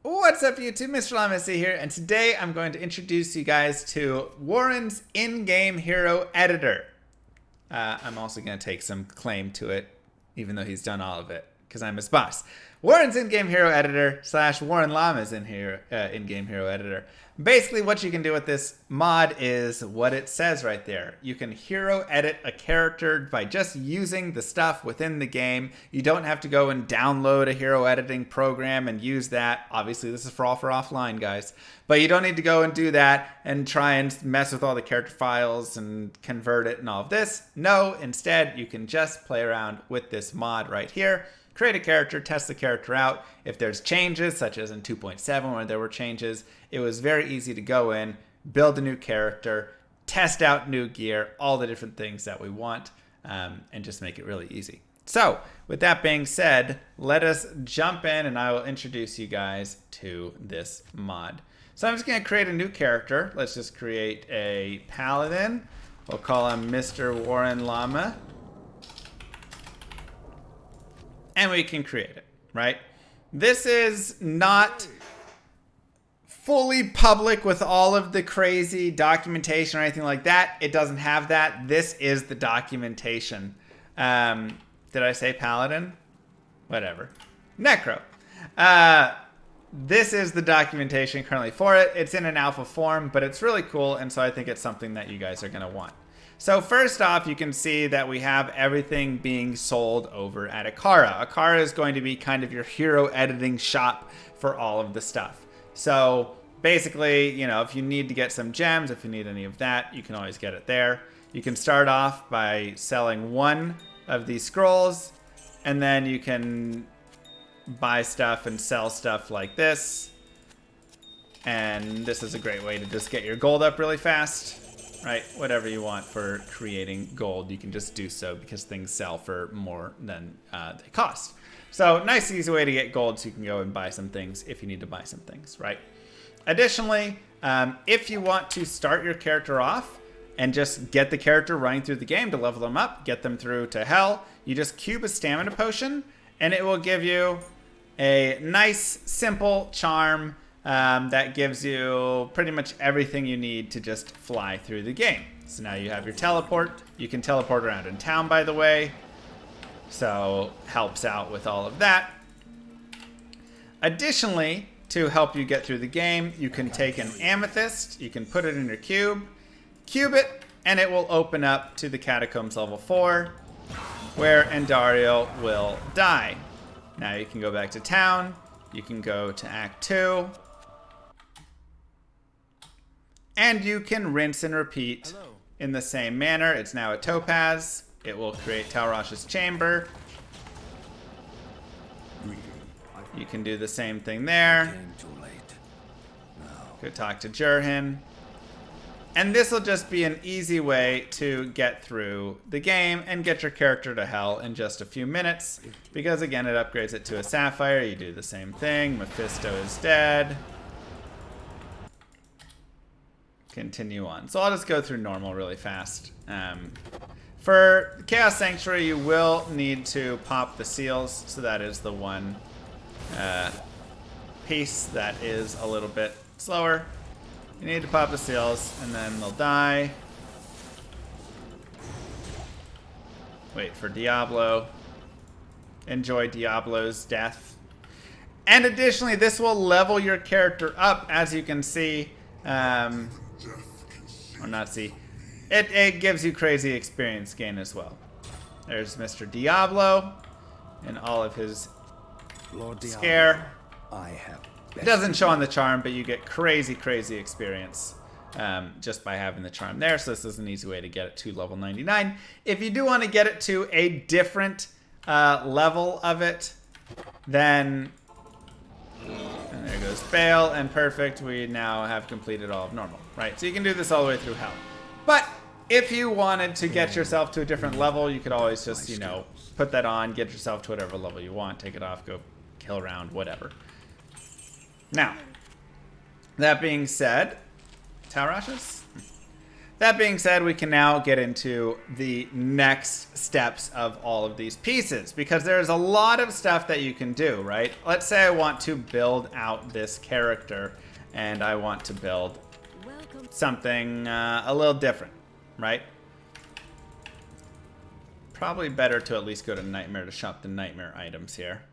What's up YouTube, Mr. Llamacy here, and today I'm going to introduce you guys to Warren's in-game hero editor. I'm also going to take some claim to it, even though he's done all of it, because I'm his boss. Warren's in-game hero editor / Warren Llama's in-game hero editor. Basically, what you can do with this mod is what it says right there. You can hero edit a character by just using the stuff within the game. You don't have to go and download a hero editing program and use that. Obviously, this is for offline, guys. But you don't need to go and do that and try and mess with all the character files and convert it and all of this. No, instead, you can just play around with this mod right here. Create a character, test the character out. If there's changes, such as in 2.7 where there were changes, it was very easy to go in, build a new character, test out new gear, all the different things that we want, and just make it really easy. So, with that being said, let us jump in and I will introduce you guys to this mod. So I'm just going to create a new character. Let's just create a paladin. We'll call him Mr. Warren Llama. And we can create it, right? This is not fully public with all of the crazy documentation or anything like that. It doesn't have that. This is the documentation. Did I say paladin? Whatever. Necro. This is the documentation currently for it. It's in an alpha form, but it's really cool, and so I think it's something that you guys are going to want. So first off, you can see that we have everything being sold over at Akara. Akara is going to be kind of your hero editing shop for all of the stuff. So basically, you know, if you need to get some gems, if you need any of that, you can always get it there. You can start off by selling one of these scrolls, and then you can buy stuff and sell stuff like this. And this is a great way to just get your gold up really fast. Right, whatever you want for creating gold, you can just do so because things sell for more than they cost. So nice, easy way to get gold so you can go and buy some things if you need to buy some things, right? Additionally, if you want to start your character off and just get the character running through the game to level them up, get them through to hell, you just cube a stamina potion and it will give you a nice, simple charm that gives you pretty much everything you need to just fly through the game. So now you have your teleport. You can teleport around in town, by the way. So helps out with all of that. Additionally, to help you get through the game, you can take an amethyst. You can put it in your cube it, and it will open up to the Catacombs level 4, where Endario will die. Now you can go back to town. You can go to Act 2. And you can rinse and repeat in the same manner. It's now a topaz. It will create Talrash's chamber. You can do the same thing there. Go talk to Jurhin. And this will just be an easy way to get through the game and get your character to hell in just a few minutes. Because again, it upgrades it to a sapphire. You do the same thing. Mephisto is dead. Continue on. So I'll just go through normal really fast. For Chaos Sanctuary, you will need to pop the seals. So that is the one piece that is a little bit slower. You need to pop the seals, and then they'll die. Wait for Diablo. Enjoy Diablo's death. And additionally, this will level your character up, as you can see. Or not see. It gives you crazy experience gain as well. There's Mr. Diablo and all of his scare. It doesn't show on the charm, but you get crazy experience just by having the charm there. So this is an easy way to get it to level 99. If you do want to get it to a different level of it, then... And there goes Fail, and perfect. We now have completed all of normal, right? So you can do this all the way through hell. But if you wanted to get yourself to a different level, you could always just, you know, put that on, get yourself to whatever level you want, take it off, go kill around, whatever. Now, that being said, Talrash's? that being said, we can now get into the next steps of all of these pieces, because there's a lot of stuff that you can do, right? Let's say I want to build out this character and I want to build something a little different, right? Probably better to at least go to Nightmare to shop the Nightmare items here.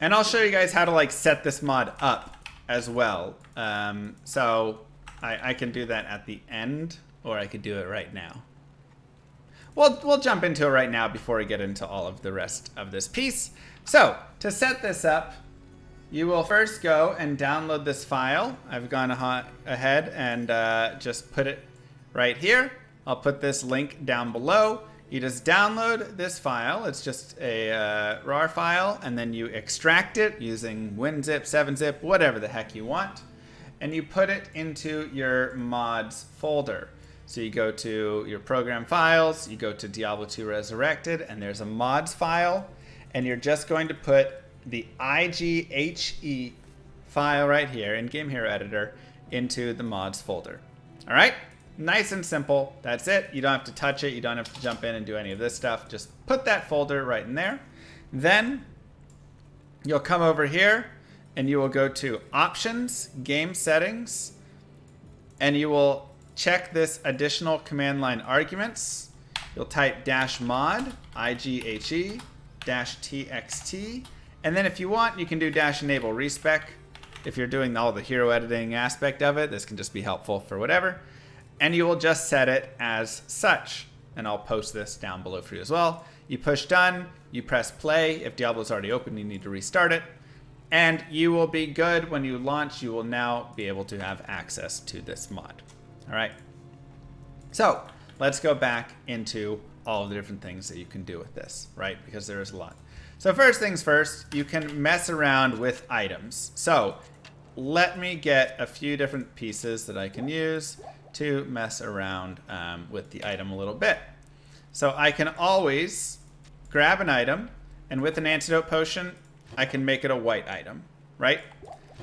And I'll show you guys how to like set this mod up as well. So I can do that at the end, or I could do it right now. We'll jump into it right now before we get into all of the rest of this piece. So to set this up, you will first go and download this file. I've gone ahead and just put it right here. I'll put this link down below. You just download this file. It's just a RAR file, and then you extract it using WinZip, 7-zip, whatever the heck you want, and you put it into your mods folder. So you go to your program files, you go to Diablo 2 Resurrected, and there's a mods file, and you're just going to put the IGHE file right here, InGame Hero Editor, into the mods folder. All right? Nice and simple. That's it. You don't have to touch it. You don't have to jump in and do any of this stuff. Just put that folder right in there. Then you'll come over here and you will go to Options, Game Settings, and you will check this additional command line arguments. You'll type -mod IGHE -txt, and then if you want, you can do -enable respec. If you're doing all the hero editing aspect of it, this can just be helpful for whatever. And you will just set it as such. And I'll post this down below for you as well. You push done, you press play. If Diablo's already open, you need to restart it. And you will be good when you launch. You will now be able to have access to this mod. All right. So let's go back into all of the different things that you can do with this, right? Because there is a lot. So first things first, you can mess around with items. So let me get a few different pieces that I can use to mess around with the item a little bit. So I can always grab an item, and with an antidote potion, I can make it a white item, right?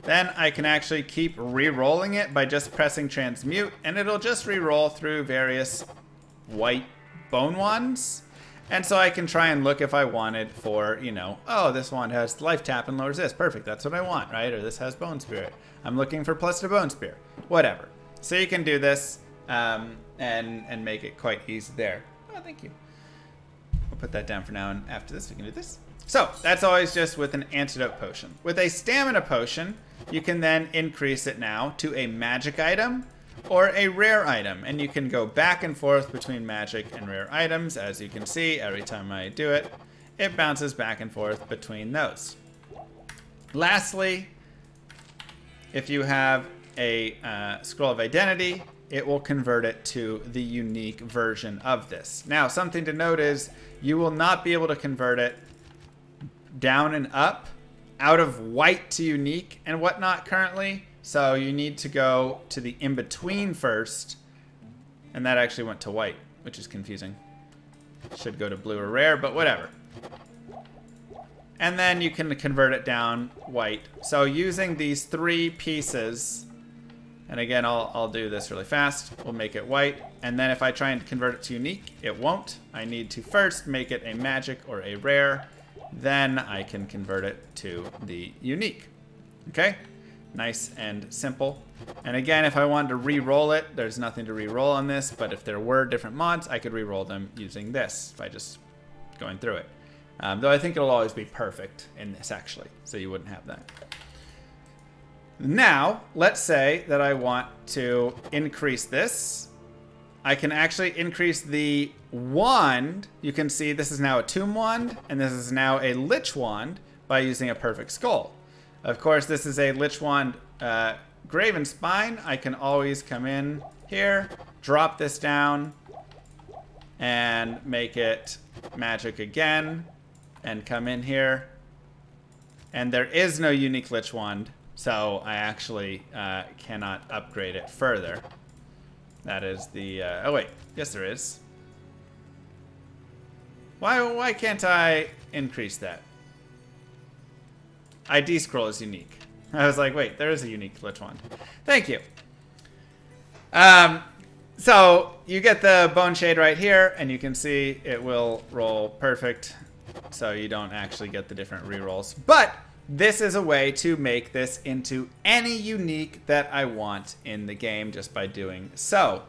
Then I can actually keep re-rolling it by just pressing transmute, and it'll just re-roll through various white bone wands. And so I can try and look if I wanted for, you know, oh, this wand has life tap and lowers this. Perfect, that's what I want, right? Or this has bone spirit. I'm looking for plus to bone spear. Whatever. So you can do this and make it quite easy there. Oh, thank you. I'll put that down for now, and after this we can do this. So that's always just with an antidote potion. With a stamina potion, you can then increase it now to a magic item or a rare item. And you can go back and forth between magic and rare items. As you can see, every time I do it, it bounces back and forth between those. Lastly, if you have a scroll of identity, it will convert it to the unique version of this. Now, something to note is you will not be able to convert it down and up out of white to unique and whatnot currently. So you need to go to the in-between first, and that actually went to white, which is confusing. Should go to blue or rare, but whatever. And then you can convert it down white. So using these three pieces, and again, I'll do this really fast. We'll make it white. And then if I try and convert it to unique, it won't. I need to first make it a magic or a rare. Then I can convert it to the unique. Okay? Nice and simple. And again, if I wanted to re-roll it, there's nothing to re-roll on this. But if there were different mods, I could re-roll them using this by just going through it. Though I think it'll always be perfect in this, actually. So you wouldn't have that. Now, let's say that I want to increase this. I can actually increase the wand. You can see this is now a tomb wand, and this is now a lich wand by using a perfect skull. Of course, this is a lich wand graven spine. I can always come in here, drop this down, and make it magic again, and come in here. And there is no unique lich wand, so I actually cannot upgrade it further. That is the, oh wait, yes there is. Why can't I increase that? ID scroll is unique. I was like, wait, there is a unique lich wand. Thank you. So you get the bone shade right here, and you can see it will roll perfect. So you don't actually get the different rerolls. But this is a way to make this into any unique that I want in the game just by doing so.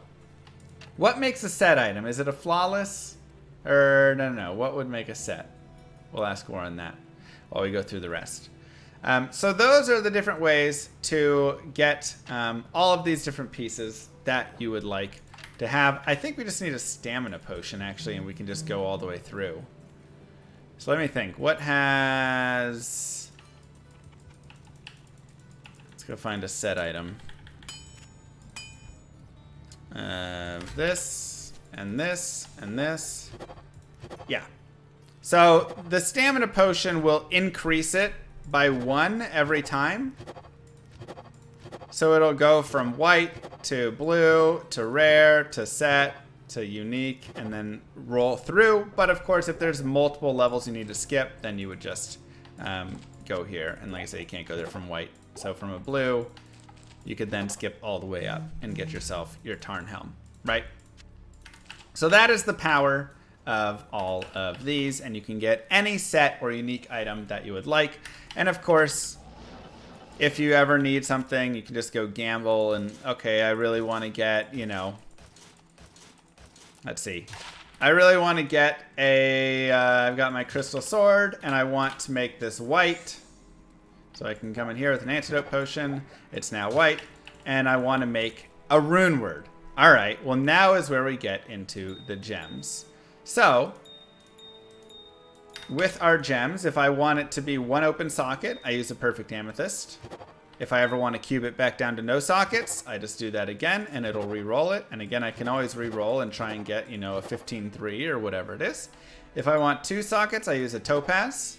What makes a set item? Is it a flawless? Or no. What would make a set? We'll ask more on that while we go through the rest. So those are the different ways to get all of these different pieces that you would like to have. I think we just need a stamina potion, actually, and we can just go all the way through. So let me think. What has... Let's go find a set item. This, and this, and this. Yeah. So the stamina potion will increase it by 1 every time. So it'll go from white to blue to rare to set to unique and then roll through. But of course, if there's multiple levels you need to skip, then you would just go here. And like I say, you can't go there from white. So from a blue, you could then skip all the way up and get yourself your Tarn Helm, right? So that is the power of all of these, and you can get any set or unique item that you would like. And of course, if you ever need something, you can just go gamble and, okay, I really want to get, you know, let's see. I really want to get a, I've got my crystal sword, and I want to make this white. So I can come in here with an antidote potion. It's now white, and I want to make a rune word. All right, well now is where we get into the gems. So, with our gems, if I want it to be 1 open socket, I use a perfect amethyst. If I ever want to cube it back down to no sockets, I just do that again, and it'll re-roll it. And again, I can always re-roll and try and get, you know, a 15-3 or whatever it is. If I want 2 sockets, I use a topaz.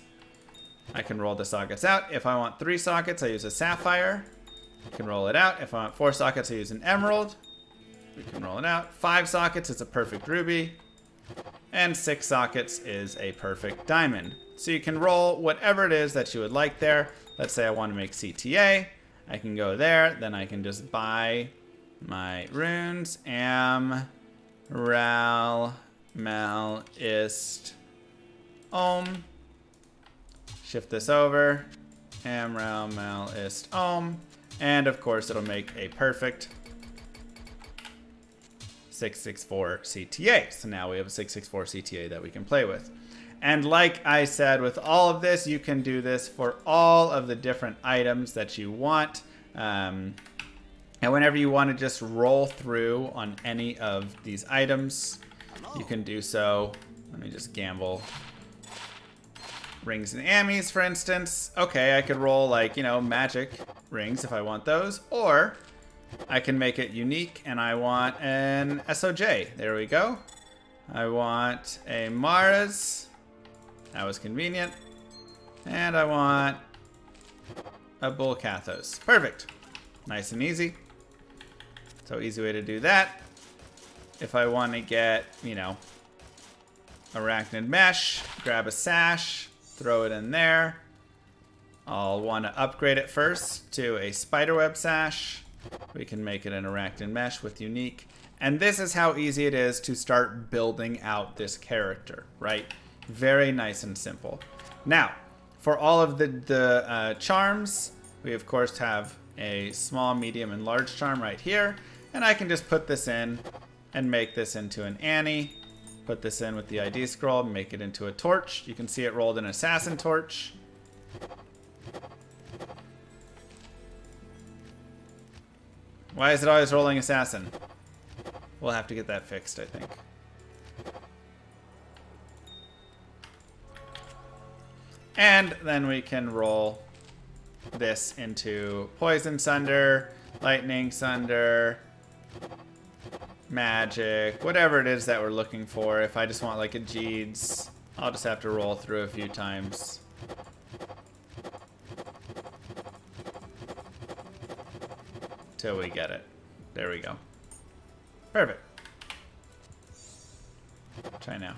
I can roll the sockets out. If I want 3 sockets, I use a sapphire. I can roll it out. If I want 4 sockets, I use an emerald. We can roll it out. 5 sockets, it's a perfect ruby. And 6 sockets is a perfect diamond. So you can roll whatever it is that you would like there. Let's say I want to make CTA. I can go there. Then I can just buy my runes. Am, Ral, Mal, Ist, Om. Shift this over. Am, Ral, Mal, Ist, Om. And of course it'll make a perfect 664 CTA. So now we have a 664 CTA that we can play with. And like I said, with all of this, you can do this for all of the different items that you want. And whenever you want to just roll through on any of these items, you can do so. Let me just gamble. Rings and ammies, for instance. Okay, I could roll like, you know, magic rings if I want those. Or I can make it unique, and I want an SOJ. There we go. I want a Mars. That was convenient. And I want a Bull Kathos. Perfect. Nice and easy. So easy way to do that. If I want to get, you know, Arachnid Mesh, grab a sash, throw it in there. I'll want to upgrade it first to a Spiderweb sash. We can make it an Arachnid Mesh with unique. And this is how easy it is to start building out this character, right? Very nice and simple. Now, for all of the charms, we of course have a small, medium, and large charm right here. And I can just put this in and make this into an Annie. Put this in with the ID scroll, make it into a torch. You can see it rolled an assassin torch. Why is it always rolling assassin? We'll have to get that fixed, I think. And then we can roll this into Poison Sunder, Lightning Sunder, Magic, whatever it is that we're looking for. If I just want like a Jeeds, I'll just have to roll through a few times. Till we get it. There we go. Perfect. Try now.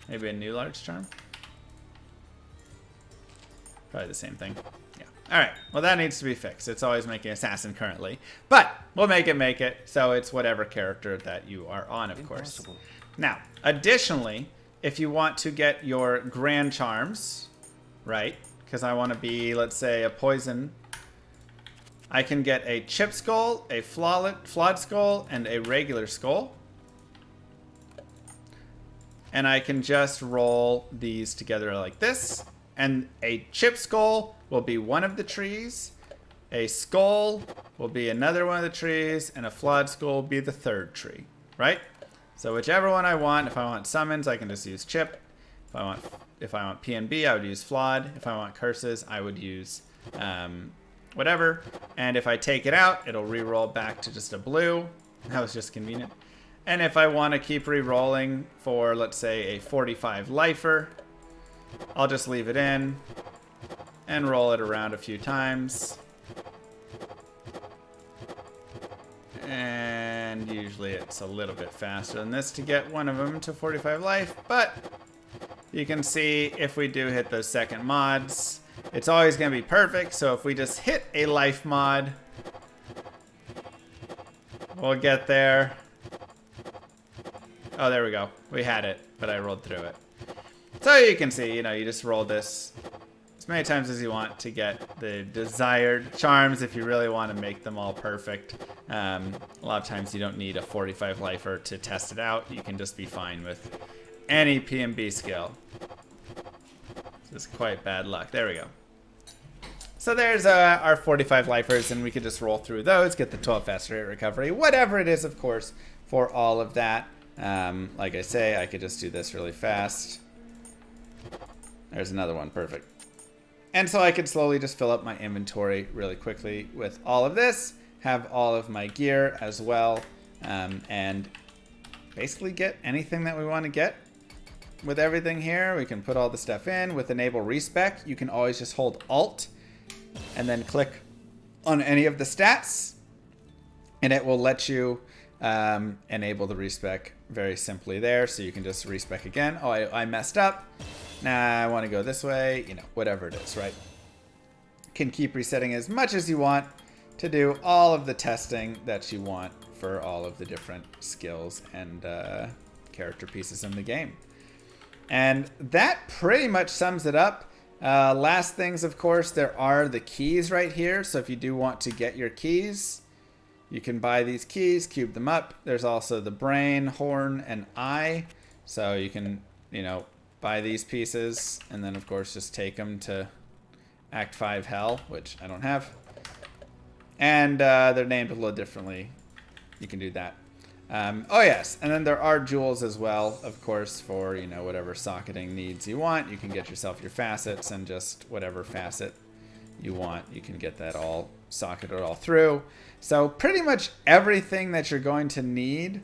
Maybe a new large charm? Probably the same thing. Yeah. Alright, well that needs to be fixed. It's always making assassin currently. But we'll make it, so it's whatever character that you are on, of course. Now, additionally, if you want to get your grand charms, right? Because I want to be, let's say, a poison. I can get a chip skull, a flawed skull, and a regular skull. And I can just roll these together like this. And a chip skull will be one of the trees. A skull will be another one of the trees. And a flawed skull will be the third tree, right? So whichever one I want. If I want summons, I can just use chip. If I want PNB, I would use flawed. If I want curses, I would use whatever. And if I take it out, it'll re-roll back to just a blue. That was just convenient. And if I want to keep re-rolling for, let's say, a 45 lifer, I'll just leave it in and roll it around a few times. And usually it's a little bit faster than this to get one of them to 45 life, but you can see if we do hit those second mods, it's always going to be perfect. So if we just hit a life mod, we'll get there. Oh, there we go. We had it, but I rolled through it. So you can see, you know, you just roll this as many times as you want to get the desired charms if you really want to make them all perfect. A lot of times you don't need a 45 lifer to test it out. You can just be fine with any PNB skill. Just quite bad luck. There we go. So there's our 45 lifers, and we could just roll through those, get the 12 faster rate recovery, whatever it is, of course, for all of that. Like I say, I could just do this really fast. There's another one. Perfect. And so I could slowly just fill up my inventory really quickly with all of this, have all of my gear as well, and basically get anything that we want to get. With everything here, we can put all the stuff in. With enable respec, you can always just hold Alt and then click on any of the stats, and it will let you enable the respec very simply there. So you can just respec again. Oh, I messed up. Nah, I want to go this way. You know, whatever it is, right? Can keep resetting as much as you want to do all of the testing that you want for all of the different skills and character pieces in the game. And that pretty much sums it up. Last things, of course, there are the keys right here. So if you do want to get your keys, you can buy these keys, cube them up. There's also the brain, horn, and eye. So you can, you know, buy these pieces and then, of course, just take them to Act 5 Hell, which I don't have. And they're named a little differently. You can do that. Oh yes, and then there are jewels as well, of course, for, you know, whatever socketing needs you want. You can get yourself your facets, and just whatever facet you want, you can get that all socketed all through. So pretty much everything that you're going to need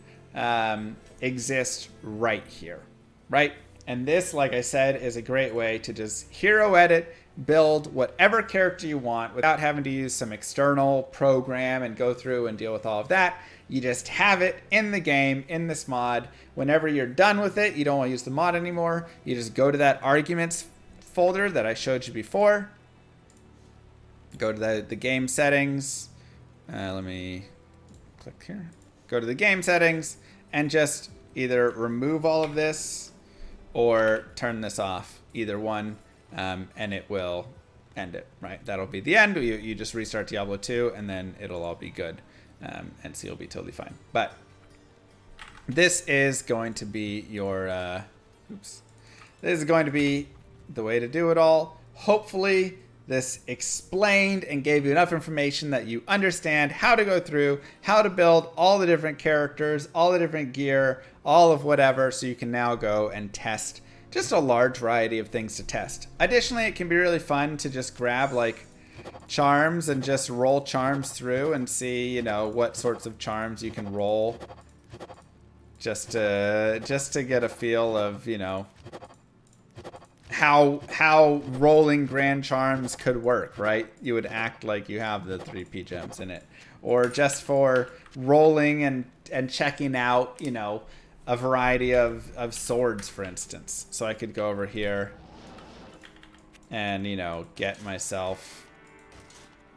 exists right here, right? And this, like I said, is a great way to just hero edit, build whatever character you want without having to use some external program and go through and deal with all of that. You just have it in the game, in this mod. Whenever you're done with it, you don't want to use the mod anymore. You just go to that arguments folder that I showed you before. Go to the game settings. Let me click here. Go to the game settings and just either remove all of this or turn this off. Either one, and it will end it, right? That'll be the end. You just restart Diablo 2 and then it'll all be good. And so you'll be totally fine. But this is going to be your, this is going to be the way to do it all. Hopefully this explained and gave you enough information that you understand how to go through, how to build all the different characters, all the different gear, all of whatever, so you can now go and test just a large variety of things to test. Additionally, it can be really fun to just grab like charms and just roll charms through and see, you know, what sorts of charms you can roll, just to get a feel of, you know, how rolling grand charms could work, right? You would act like you have the 3P gems in it, or just for rolling and checking out, you know, a variety of swords, for instance. So I could go over here and, you know, get myself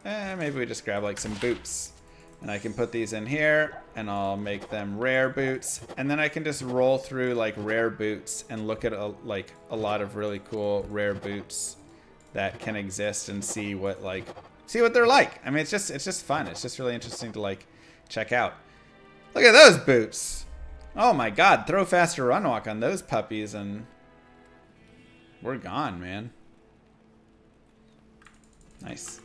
maybe we just grab like some boots. And I can put these in here, and I'll make them rare boots. And then I can just roll through like rare boots and look at like a lot of really cool rare boots that can exist and see what they're like. I mean, it's just fun. It's just really interesting to like check out. Look at those boots. Oh my God, throw faster run walk on those puppies and we're gone, man. Nice.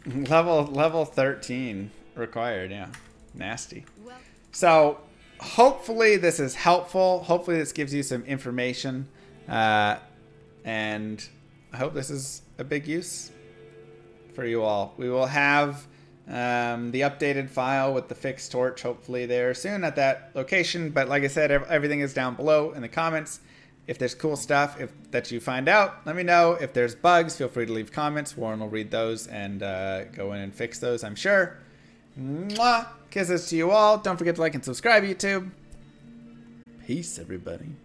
Level 13 required, yeah. Nasty. So hopefully this is helpful. Hopefully this gives you some information. And I hope this is a big use for you all. We will have the updated file with the fixed torch hopefully there soon at that location. But like I said, everything is down below in the comments. If there's cool stuff that you find out, let me know. If there's bugs, feel free to leave comments. Warren will read those and go in and fix those, I'm sure. Mwah! Kisses to you all. Don't forget to like and subscribe, YouTube. Peace, everybody.